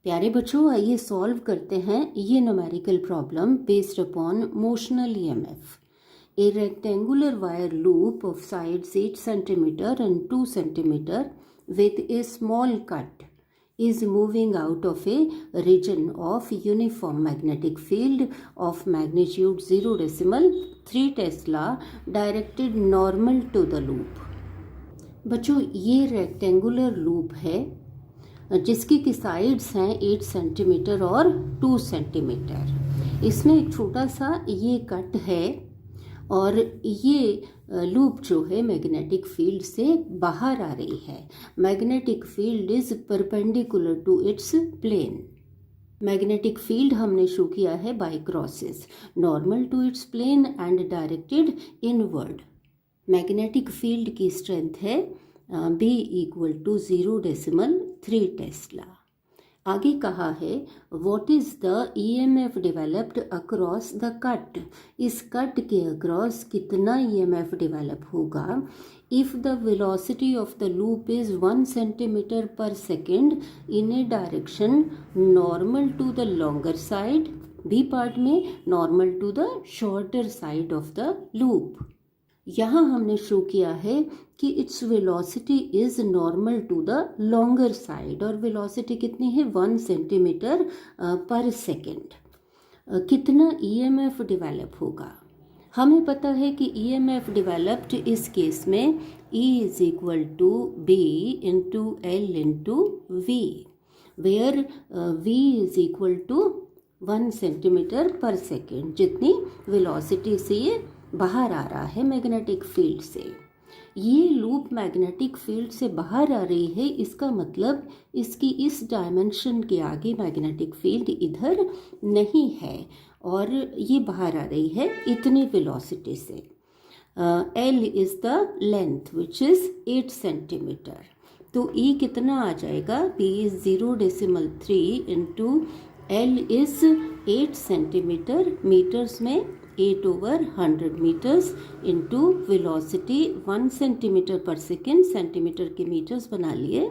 प्यारे बच्चों, आइए सॉल्व करते हैं ये numerical problem based upon motional EMF. A rectangular wire loop of sides 8 centimeter and 2 centimeter with a small cut is moving out of a region of uniform magnetic field of magnitude 0.3 Tesla directed normal to the loop. बच्चों, ये rectangular loop है जिसकी की sides हैं 8 centimetre और 2 centimetre. इसमें एक छोटा सा ये कट है और ये लूप जो है मैग्नेटिक फील्ड से बाहर आ रही है. Magnetic field is perpendicular to its plane. Magnetic field हमने शो किया है by crosses, normal to its plane and directed inward. Magnetic field की स्ट्रेंथ है B इक्वल टू 0.3 टेस्ला. आगे कहा है what is the EMF developed across the cut. इस cut के अक्रॉस कितना EMF डेवलप होगा if the velocity of the loop is 1 centimetre per second in a direction normal to the longer side. B part में normal to the shorter side of the loop. यहाँ हमने show किया है कि its velocity is normal to the longer side और velocity कितनी है 1 centimetre per second. कितना EMF डेवलप होगा. हमें पता है कि EMF डेवलप्ड इस केस में E is equal to B into L into V, where V is equal to 1 centimetre per second, जितनी वेलोसिटी से ये बाहर आ रहा है मैग्नेटिक फील्ड से. ये लूप मैग्नेटिक फील्ड से बाहर आ रही है, इसका मतलब इसकी इस डायमेंशन के आगे मैग्नेटिक फील्ड इधर नहीं है और ये बाहर आ रही है इतनी वेलोसिटी से. L is the length which is 8 centimetre. तो E कितना आ जाएगा, B is 0.3 into L is 8 centimetre. Metres में 8/100 metres into velocity 1 centimetre per second. Centimetre के मीटर्स बना लिए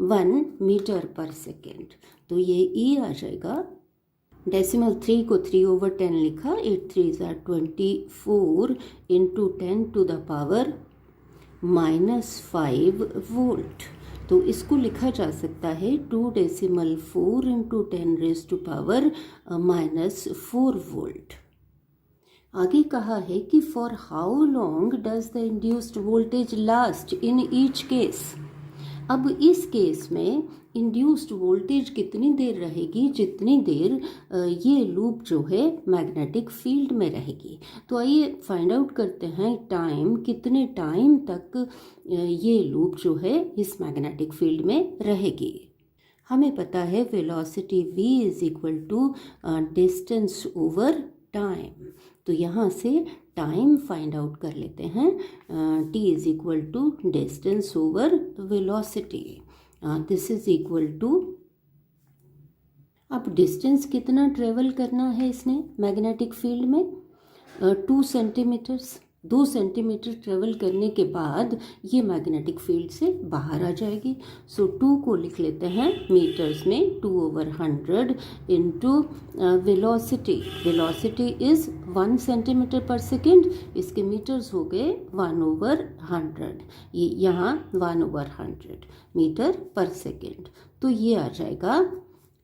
1 मीटर पर सेकेंड. तो ये E आ जाएगा. डेसिमल 3 को 3/10 लिखा. 8 3 are 24 into 10 to the power -5 volt. तो इसको लिखा जा सकता है 2.4 into 10 raise to power -4 volt. आगे कहा है कि for how long does the induced voltage last in each case. अब इस केस में इंड्यूस्ड वोल्टेज कितनी देर रहेगी, जितनी देर ये लूप जो है मैग्नेटिक फील्ड में रहेगी. तो आइए फाइंड आउट करते हैं टाइम, कितने टाइम तक ये लूप जो है इस मैग्नेटिक फील्ड में रहेगी. हमें पता है velocity V is equal to distance over time. तो यहाँ से टाइम फाइंड आउट कर लेते हैं. T is equal to distance over velocity. This is equal to, अब डिस्टेंस कितना ट्रेवल करना है इसने मैग्नेटिक फील्ड में 2 सेंटीमीटर्स. 2 सेंटीमीटर ट्रेवल करने के बाद ये मैग्नेटिक फील्ड से बाहर आ जाएगी. सो 2 को लिख लेते हैं मीटर्स में 2/100 into velocity. Velocity is 1 centimetre per second. इसके मीटर्स हो गए 1/100. ये यहाँ 1/100 मीटर पर सेकेंड. तो ये आ जाएगा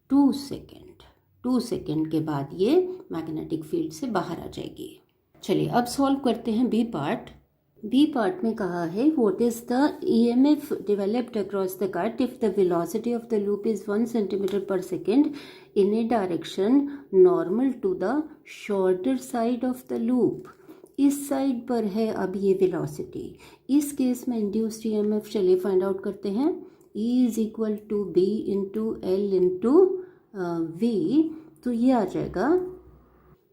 2 सेकेंड. 2 सेकेंड के बाद ये मैग्नेटिक फील्ड से बाहर आ जाएगी. चलिए अब सॉल्व करते हैं बी पार्ट. बी पार्ट में कहा है what is the EMF developed across the cut if the velocity of the loop is 1 centimetre per second in a direction normal to the shorter side of the loop. इस side पर है अब ये velocity. इस case में induced EMF चलिए find out करते हैं. E is equal to B into L into V. तो ये आ जाएगा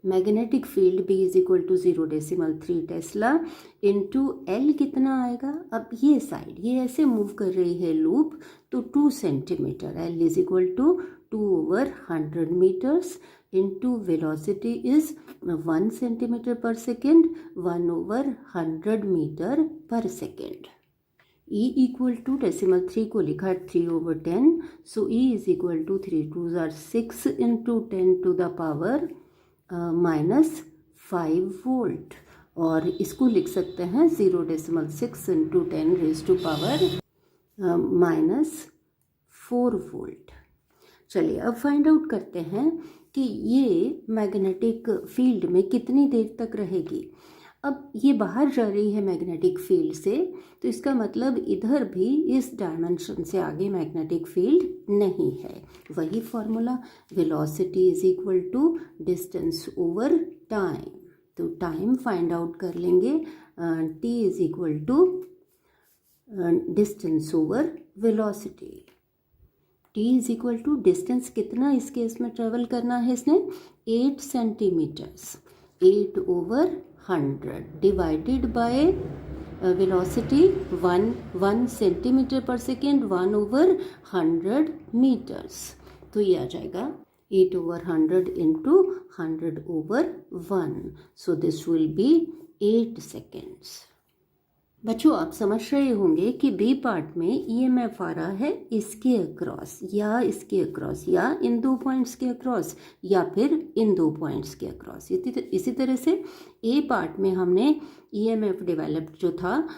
magnetic field B is equal to 0.3 Tesla into L कितना आएगा. अब ये साइड ये ऐसे मूव कर रही है लूप, तो 2 centimetre. L is equal to 2/100 metres into velocity is 1 centimetre per second 1/100 metre per second. E equal to decimal 3 को लिखा 3/10, so E is equal to 3 2s are 6 into 10 to the power -5 volt, और इसको लिख सकते हैं 0.6 into 10 raised to power -4 volt. चलिए अब find out करते हैं कि ये मैग्नेटिक फील्ड में कितनी देर तक रहेगी। अब ये बाहर जा रही है मैग्नेटिक फील्ड से, तो इसका मतलब इधर भी इस डायमेंशन से आगे मैग्नेटिक फील्ड नहीं है। वही formula, velocity is equal to distance over time. तो टाइम फाइंड आउट कर लेंगे, t is equal to distance over velocity. t is equal to distance कितना इस केस में ट्रेवल करना है इसने, 8 centimetres, 8/100 divided by velocity 1 centimetre per second, 1/100 metres. तो ये आ जाएगा 8/100 into 100/1, so this will be 8 seconds. बच्चों आप समझ रहे होंगे कि बी पार्ट में ईएमएफ आ रहा है इसके अक्रॉस या इसके अक्रॉस, या इन दो पॉइंट्स के अक्रॉस, या फिर इन दो पॉइंट्स के अक्रॉस। इसी तरह से ए पार्ट में हमने ईएमएफ डेवलप्ड जो था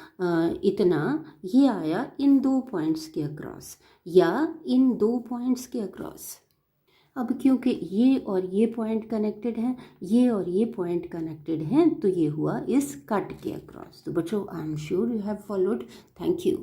इतना, ये आया इन दो पॉइंट्स के अक्रॉस या इन दो पॉइंट्स के अक्रॉस। अब क्योंकि ये और ये पॉइंट कनेक्टेड हैं, ये और ये पॉइंट कनेक्टेड हैं, तो ये हुआ इस कट के अक्रॉस। तो बच्चों I am sure you have followed. Thank you.